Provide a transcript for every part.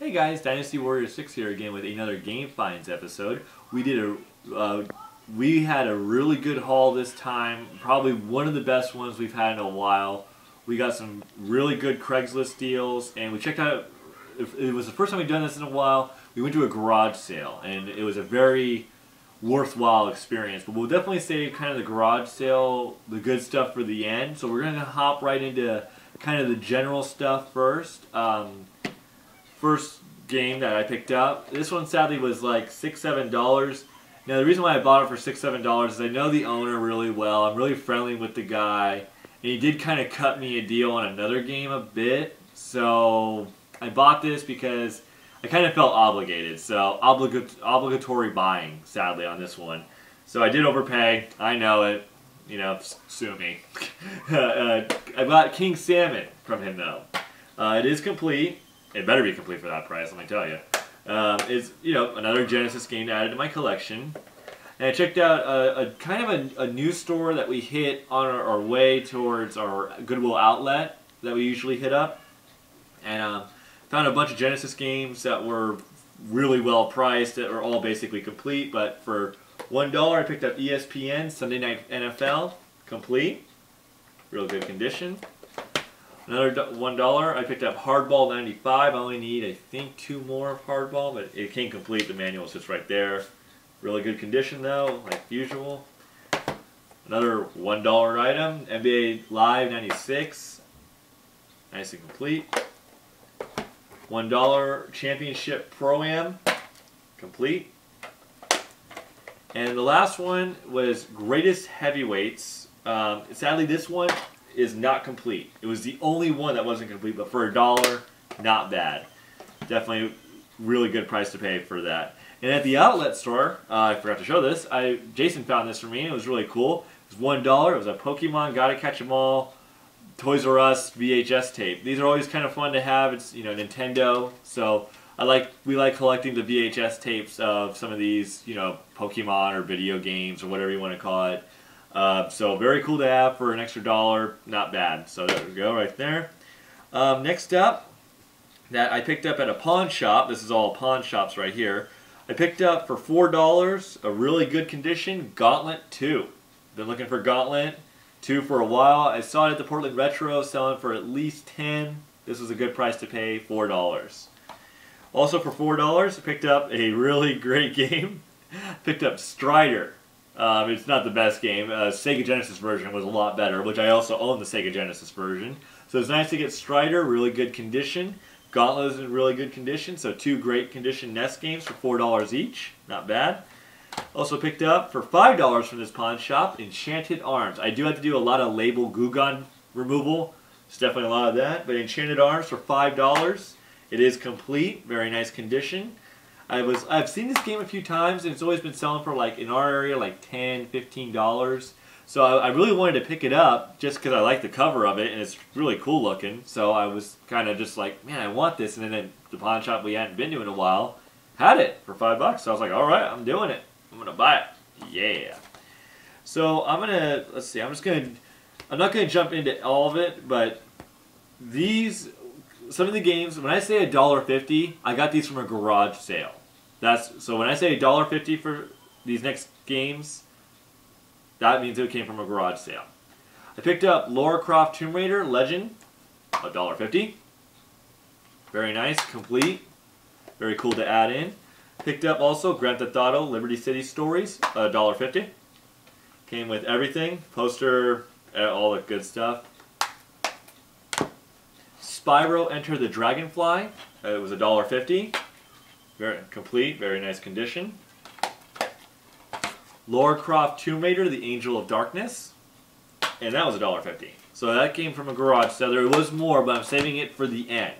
Hey guys, Dynasty Warrior 6 here again with another Game Finds episode. We had a really good haul this time, probably one of the best ones we've had in a while. We got some really good Craigslist deals, and we checked out. It was the first time we've done this in a while. We went to a garage sale, and it was a very worthwhile experience. But we'll definitely save kind of the garage sale, the good stuff for the end. So we're going to hop right into kind of the general stuff first. First game that I picked up. This one sadly was like $6-7. Now the reason why I bought it for $6-7 is I know the owner really well. I'm really friendly with the guy, and he did kind of cut me a deal on another game a bit. So I bought this because I kind of felt obligated. So obligatory buying, sadly, on this one. So I did overpay. I know it. You know, sue me. I bought King Salmon from him though. It is complete. It better be complete for that price, let me tell you. It's, you know, another Genesis game added to my collection. And I checked out a new store that we hit on our way towards our Goodwill outlet that we usually hit up. And found a bunch of Genesis games that were really well priced, that were all basically complete. But for $1, I picked up ESPN Sunday Night NFL, complete. Real good condition. Another $1, I picked up Hardball 95. I only need, I think, 2 more of Hardball, but it came complete. The manual sits right there. Really good condition, though, like usual. Another $1 item, NBA Live 96. Nice and complete. $1 Championship Pro-Am, complete. And the last one was Greatest Heavyweights. Sadly, this one is not complete. It was the only one that wasn't complete, but for $1, not bad. Definitely really good price to pay for that. And at the outlet store, I forgot to show this, Jason found this for me, and it was really cool. It was $1. It was a Pokemon Gotta Catch 'Em All Toys R Us VHS tape. These are always kind of fun to have. It's, you know, Nintendo, so we like collecting the VHS tapes of some of these, you know, Pokemon or video games or whatever you want to call it. So very cool to have for an extra $1, not bad. So there we go right there. Next up, that I picked up at a pawn shop. This is all pawn shops right here. I picked up for $4, a really good condition, Gauntlet 2. Been looking for Gauntlet 2 for a while. I saw it at the Portland Retro selling for at least $10. This was a good price to pay, $4. Also for $4, I picked up a really great game. Picked up Strider. It's not the best game. Sega Genesis version was a lot better, which I also own the Sega Genesis version. So it's nice to get Strider, really good condition. Gauntlet is in really good condition, so 2 great condition NES games for $4 each. Not bad. Also picked up for $5 from this pawn shop, Enchanted Arms. I do have to do a lot of label glue gun removal. It's definitely a lot of that. But Enchanted Arms for $5. It is complete, very nice condition. I've seen this game a few times, and it's always been selling for, like, in our area, like $10, $15. So I really wanted to pick it up just because I like the cover of it, and it's really cool looking. So I was kind of just like, man, I want this. And then the pawn shop we hadn't been to in a while had it for $5. So I was like, all right, I'm doing it. I'm going to buy it. Yeah. So I'm going to, let's see, I'm not going to jump into all of it, but some of the games, when I say $1.50, I got these from a garage sale. So when I say $1.50 for these next games, that means it came from a garage sale. I picked up Lara Croft Tomb Raider Legend, $1.50. Very nice, complete. Very cool to add in. Picked up also Grand Theft Auto Liberty City Stories, $1.50. Came with everything, poster, all the good stuff. Spyro Enter the Dragonfly, it was $1.50. Very complete, very nice condition. Lara Croft Tomb Raider, The Angel of Darkness, and that was $1.50. So that came from a garage sale. There was more, but I'm saving it for the end.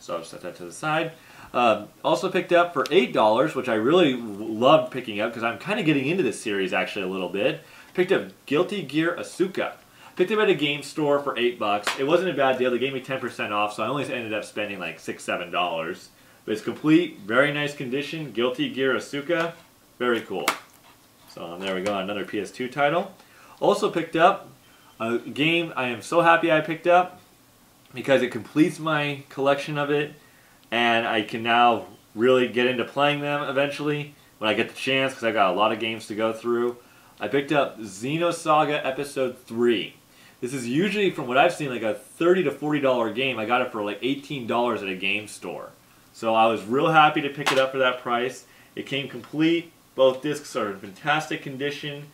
So I'll just set that to the side. Also picked up for $8, which I really loved picking up because I'm kind of getting into this series actually a little bit. Picked up Guilty Gear Asuka. Picked it at a game store for $8. It wasn't a bad deal. They gave me 10% off, so I only ended up spending like $6-7. But it's complete, very nice condition. Guilty Gear Asuka, very cool. So there we go, another PS2 title. Also picked up a game I am so happy I picked up because it completes my collection of it. and I can now really get into playing them eventually when I get the chance, because I got a lot of games to go through. I picked up Xenosaga Episode 3. This is usually, from what I've seen, like a $30 to $40 game. I got it for like $18 at a game store. So I was real happy to pick it up for that price. It came complete. Both discs are in fantastic condition.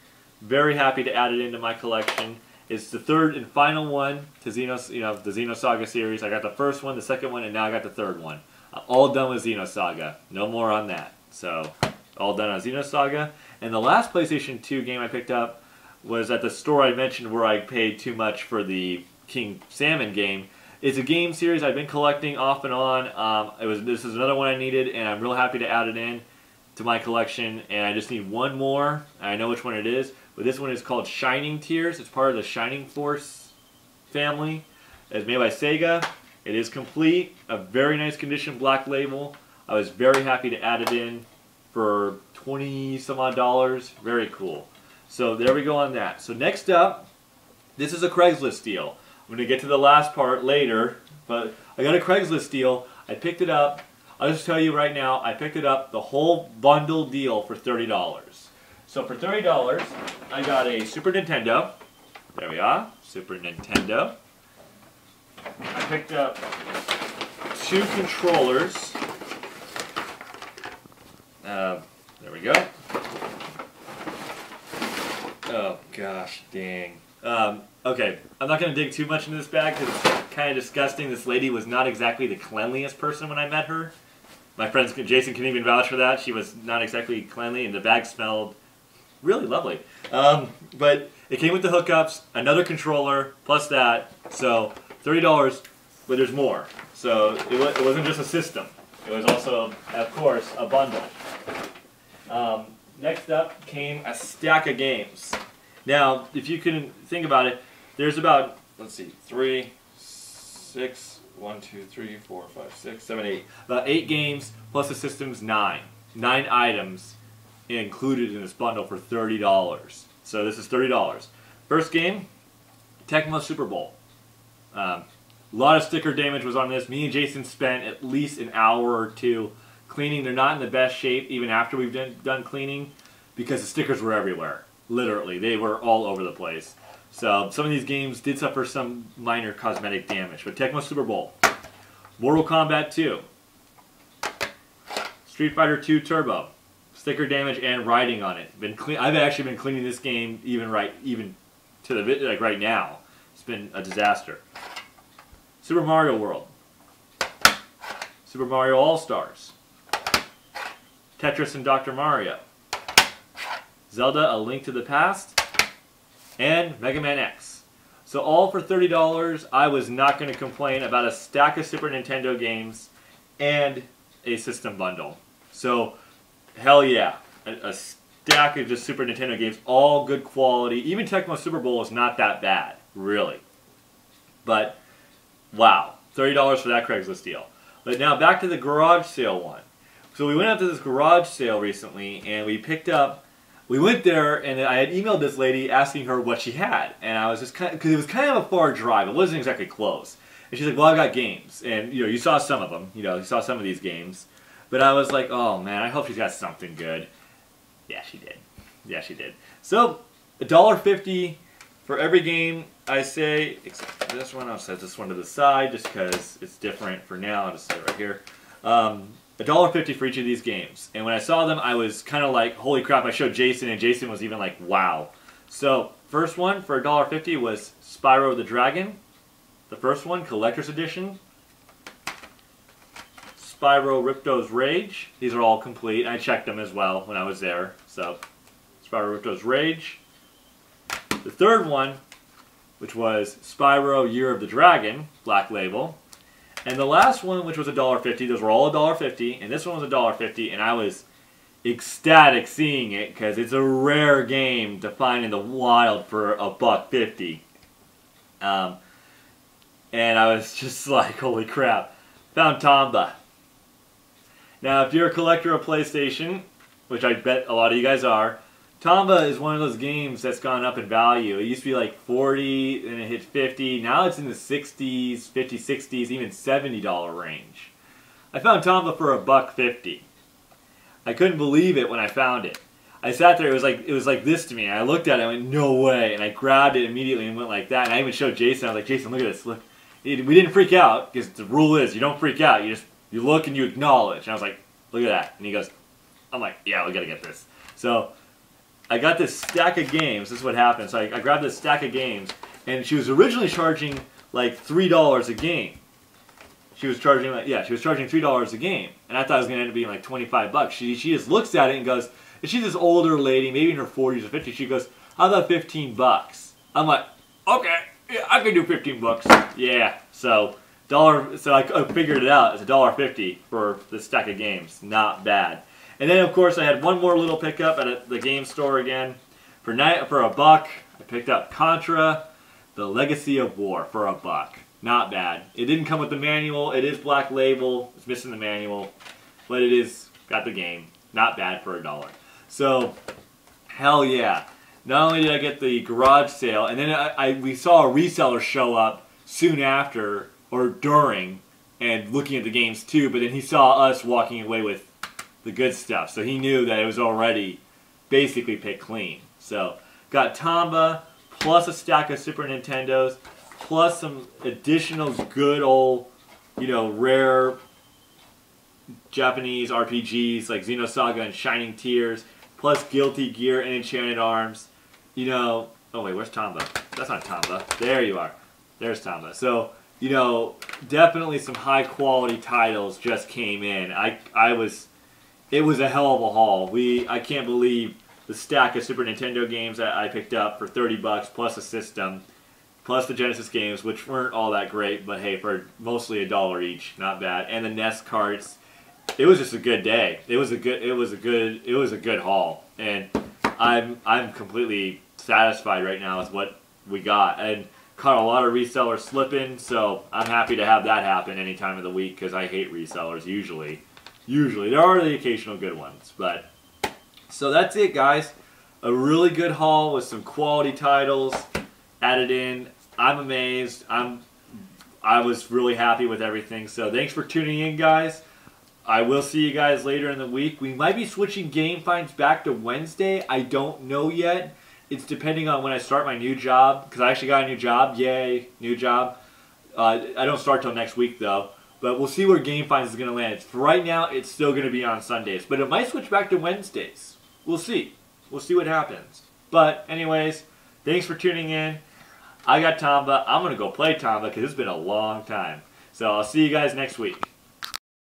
Very happy to add it into my collection. It's the third and final one to the Xenosaga series. I got the first one, the second one, and now I got the third one. All done with Xenosaga. No more on that. So, all done on Xenosaga. And the last PlayStation 2 game I picked up was at the store I mentioned where I paid too much for the King Salmon game. It's a game series I've been collecting off and on. This is another one I needed, and I'm real happy to add it in to my collection. And I just need one more. I know which one it is, but this one is called Shining Tears. It's part of the Shining Force family. It's made by Sega. It is complete, a very nice condition, black label. I was very happy to add it in for 20 some odd dollars. Very cool. So there we go on that. So next up, this is a Craigslist deal. I'm going to get to the last part later, but I got a Craigslist deal. I picked it up. I'll just tell you right now, I picked it up, the whole bundle deal for $30. So for $30, I got a Super Nintendo. There we are, Super Nintendo. I picked up 2 controllers. There we go. Oh gosh, dang. Okay, I'm not going to dig too much into this bag because it's kind of disgusting. This lady was not exactly the cleanliest person when I met her. My friend Jason can even vouch for that. She was not exactly cleanly, and the bag smelled really lovely. But it came with the hookups, another controller, plus that. So $30, but there's more. So it wasn't just a system. It was also, of course, a bundle. Next up came a stack of games. Now, if you can think about it, there's about, let's see, 3, 6, 1, 2, 3, 4, 5, 6, 7, 8. About 8 games plus the system's 9. 9 items included in this bundle for $30. So this is $30. First game, Tecmo Super Bowl. A lot of sticker damage was on this. Me and Jason spent at least an hour or 2 cleaning. They're not in the best shape even after we've done cleaning because the stickers were everywhere. Literally, they were all over the place. So some of these games did suffer some minor cosmetic damage. But Tecmo Super Bowl, Mortal Kombat 2, Street Fighter 2 Turbo, sticker damage and writing on it. I've actually been cleaning this game even to the like right now. It's been a disaster. Super Mario World, Super Mario All-Stars, Tetris and Dr. Mario, Zelda: A Link to the Past, and Mega Man X. So all for $30. I was not going to complain about a stack of Super Nintendo games and a system bundle. So hell yeah, a stack of just Super Nintendo games, all good quality. Even Tecmo Super Bowl is not that bad, really. But wow, $30 for that Craigslist deal. But now back to the garage sale one. So we went out to this garage sale recently, and we went there, and I had emailed this lady asking her what she had, and I was just because it was kind of a far drive. It wasn't exactly close. And she's like, "Well, I've got games," and you saw some of them. You saw some of these games, but I was like, "Oh man, I hope she's got something good." Yeah, she did. Yeah, she did. So $1.50 for every game. I say, except for this one, I'll set this one to the side just because it's different for now. I'll just set it right here. $1.50 for each of these games. And when I saw them, I was kind of like, holy crap, I showed Jason, and Jason was even like, wow. So, first one for $1.50 was Spyro the Dragon. The first one, Collector's Edition. Spyro Ripto's Rage. These are all complete. I checked them as well when I was there. So, Spyro Ripto's Rage. The third one, which was Spyro Year of the Dragon, Black Label. And the last one, which was $1.50, those were all $1.50, and this one was $1.50, and I was ecstatic seeing it because it's a rare game to find in the wild for $1.50. And I was just like, holy crap. Found Tomba. Now, if you're a collector of PlayStation, which I bet a lot of you guys are, Tomba is one of those games that's gone up in value. It used to be like 40 and it hit 50. Now it's in the 60s, 50, 60s, even $70 range. I found Tomba for $1.50. I couldn't believe it when I found it. I sat there, it was like this to me. And I looked at it, I went, no way. And I grabbed it immediately and went like that. And I even showed Jason, I was like, Jason, look at this. Look. We didn't freak out, because the rule is you don't freak out. You look and you acknowledge. And I was like, look at that. And he goes, I'm like, yeah, we gotta get this. So I got this stack of games. This is what happened. So I grabbed this stack of games, and she was originally charging like $3 a game. She was charging $3 a game, and I thought it was gonna end up being like 25 bucks. She just looks at it and goes, and she's this older lady, maybe in her 40s or 50s. She goes, how about 15 bucks? I'm like, okay, yeah, I can do 15 bucks. Yeah, so I figured it out. It's $1.50 for the stack of games. Not bad. And then of course I had one more little pickup at the game store again. For $1, I picked up Contra, The Legacy of War for $1. Not bad. It didn't come with the manual. It is black label. It's missing the manual, but it is got the game. Not bad for $1. So, hell yeah. Not only did I get the garage sale, and then we saw a reseller show up soon after, or during, and looking at the games too, but then he saw us walking away with the good stuff. So he knew that it was already basically picked clean. So, got Tomba, plus a stack of Super Nintendos, plus some additional good old, rare Japanese RPGs like Xenosaga and Shining Tears, plus Guilty Gear and Enchanted Arms. Oh wait, where's Tomba? That's not Tomba. There you are. There's Tomba. So, definitely some high quality titles just came in. It was a hell of a haul. I can't believe the stack of Super Nintendo games that I picked up for 30 bucks plus a system, plus the Genesis games, which weren't all that great, but hey, for mostly $1 each, not bad. And the NES carts. It was just a good day. It was a good haul, and I'm completely satisfied right now with what we got. And caught a lot of resellers slipping, so I'm happy to have that happen any time of the week because I hate resellers usually. Usually there are the occasional good ones, but so that's it, guys. A really good haul with some quality titles added in. I'm amazed. I was really happy with everything. So thanks for tuning in, guys. I will see you guys later in the week. We might be switching game finds back to Wednesday. I don't know yet. It's depending on when I start my new job, because I actually got a new job. Yay, new job. I don't start till next week, though. But we'll see where game finds is going to land. For right now, it's still going to be on Sundays. But it might switch back to Wednesdays. We'll see. We'll see what happens. But anyways, thanks for tuning in. I got Tomba. I'm going to go play Tomba because it's been a long time. So I'll see you guys next week.